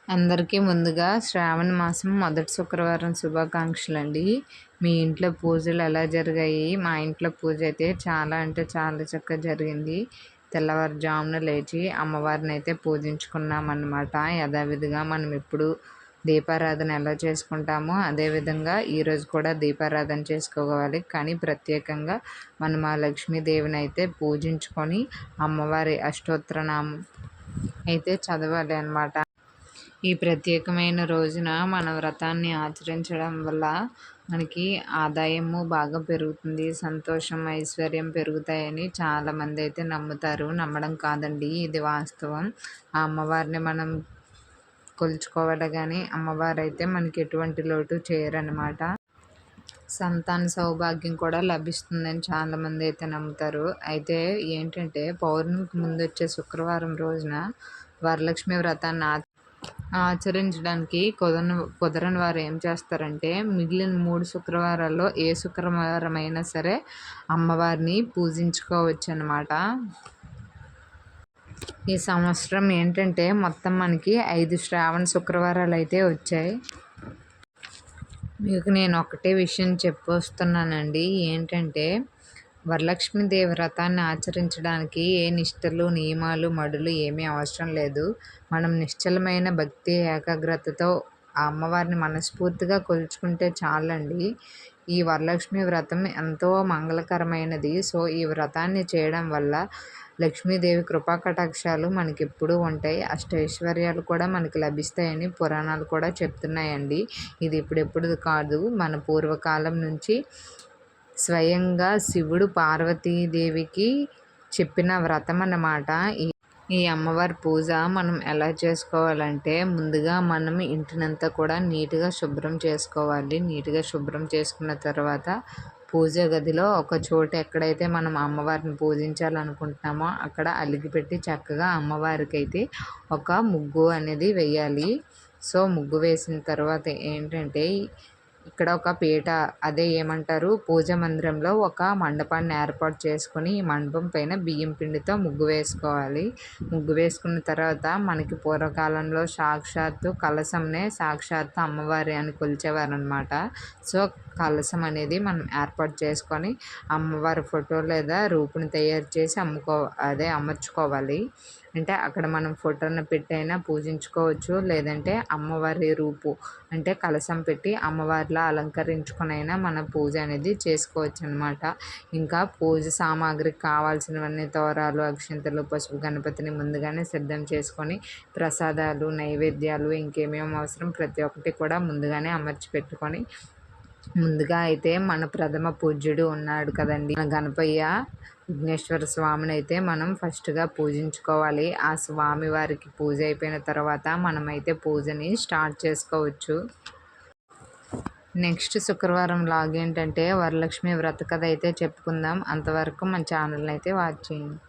అందరికీ ముందుగా శ్రావణ మాసం మొదటి శుక్రవారం శుభాకాంక్షలండి. మీ ఇంట్లో పూజలు ఎలా జరిగాయి? మా ఇంట్లో పూజ అయితే చాలా అంటే చాలా చక్కగా జరిగింది. తెల్లవారుజామున లేచి అమ్మవారిని అయితే పూజించుకున్నామన్నమాట. యథావిధిగా మనం ఎప్పుడు దీపారాధన ఎలా చేసుకుంటామో అదేవిధంగా ఈరోజు కూడా దీపారాధన చేసుకోవాలి. కానీ ప్రత్యేకంగా మనం ఆ లక్ష్మీదేవిని అయితే పూజించుకొని అమ్మవారి అష్టోత్తరనామం అయితే చదవాలి అన్నమాట. ఈ ప్రత్యేకమైన రోజున మన వ్రతాన్ని ఆచరించడం వల్ల మనకి ఆదాయము బాగా పెరుగుతుంది, సంతోషం, ఐశ్వర్యం పెరుగుతాయని చాలామంది అయితే నమ్ముతారు. నమ్మడం కాదండి, ఇది వాస్తవం. ఆ అమ్మవారిని మనం కొలుచుకోవాలి కానీ అమ్మవారు అయితే మనకి ఎటువంటి లోటు చేయరన్నమాట. సంతాన సౌభాగ్యం కూడా లభిస్తుందని చాలామంది అయితే నమ్ముతారు. అయితే ఏంటంటే పౌర్ణమికి ముందు వచ్చే శుక్రవారం రోజున వరలక్ష్మి వ్రతాన్ని ఆచరించడానికి కుదరని వారు ఏం చేస్తారంటే మిగిలిన 3 శుక్రవారాల్లో ఏ శుక్రవారం అయినా సరే అమ్మవారిని పూజించుకోవచ్చు అన్నమాట. ఈ సంవత్సరం ఏంటంటే మొత్తం మనకి 5 శ్రావణ శుక్రవారాలు అయితే వచ్చాయి. మీకు నేను ఒకటే విషయం చెప్పొస్తున్నానండి. ఏంటంటే వరలక్ష్మీదేవి వ్రతాన్ని ఆచరించడానికి ఏ నిష్టలు, నియమాలు, మడులు ఏమీ అవసరం లేదు. మనం నిశ్చలమైన భక్తి, ఏకాగ్రతతో ఆ అమ్మవారిని మనస్ఫూర్తిగా కొలుచుకుంటే చాలండి. ఈ వరలక్ష్మి వ్రతం ఎంతో మంగళకరమైనది. సో ఈ వ్రతాన్ని చేయడం వల్ల లక్ష్మీదేవి కృపా కటాక్షాలు మనకెప్పుడూ ఉంటాయి. అష్టైశ్వర్యాలు కూడా మనకి లభిస్తాయని పురాణాలు కూడా చెప్తున్నాయండి. ఇది ఇప్పుడెప్పుడు కాదు, మన పూర్వకాలం నుంచి స్వయంగా శివుడు పార్వతీదేవికి చెప్పిన వ్రతం అన్నమాట. ఈ అమ్మవారి పూజ మనం ఎలా చేసుకోవాలంటే ముందుగా మనం ఇంటినంతా కూడా నీట్గా శుభ్రం చేసుకోవాలి. నీట్గా శుభ్రం చేసుకున్న తర్వాత పూజ గదిలో ఒక చోటు ఎక్కడైతే మనం అమ్మవారిని పూజించాలనుకుంటున్నామో అక్కడ అలిగిపెట్టి చక్కగా అమ్మవారికి అయితే ఒక ముగ్గు అనేది వేయాలి. సో ముగ్గు వేసిన తర్వాత ఏంటంటే ఇక్కడ ఒక పీట, అదే ఏమంటారు, పూజ మందిరంలో ఒక మండపాన్ని ఏర్పాటు చేసుకొని ఈ మండపం పైన బియ్యం పిండితో ముగ్గు వేసుకోవాలి. ముగ్గు వేసుకున్న తర్వాత మనకి పూర్వకాలంలో సాక్షాత్తు కలశంనే సాక్షాత్తు అమ్మవారి అని కొలిచేవారు అనమాట. సో కలశం అనేది మనం ఏర్పాటు చేసుకొని అమ్మవారి ఫోటో లేదా రూపుని తయారు చేసి అమర్చుకోవాలి. అంటే అక్కడ మనం ఫోటోను పెట్టైనా పూజించుకోవచ్చు, లేదంటే అమ్మవారి రూపు అంటే కలశం పెట్టి అమ్మవారిలా అలంకరించుకొనైనా మన పూజ అనేది చేసుకోవచ్చు అనమాట. ఇంకా పూజ సామాగ్రికి కావాల్సినవన్నీ తోరాలు, అక్షింతలు, పసుపు, గణపతిని ముందుగానే సిద్ధం చేసుకొని ప్రసాదాలు, నైవేద్యాలు, ఇంకేమేమి అవసరం ప్రతి ఒక్కటి కూడా ముందుగానే అమర్చి పెట్టుకొని ముందుగా అయితే మన ప్రథమ పూజ్యుడు ఉన్నాడు కదండి, మన గణపయ్య విఘ్నేశ్వర స్వామిని అయితే మనం ఫస్ట్గా పూజించుకోవాలి. ఆ స్వామి వారికి పూజ అయిపోయిన తర్వాత మనమైతే పూజని స్టార్ట్ చేసుకోవచ్చు. నెక్స్ట్ శుక్రవారం లాగ్ ఏంటంటే వరలక్ష్మి వ్రత కథ అయితే చెప్పుకుందాం. అంతవరకు మన ఛానల్ని అయితే వాచ్ చేయండి.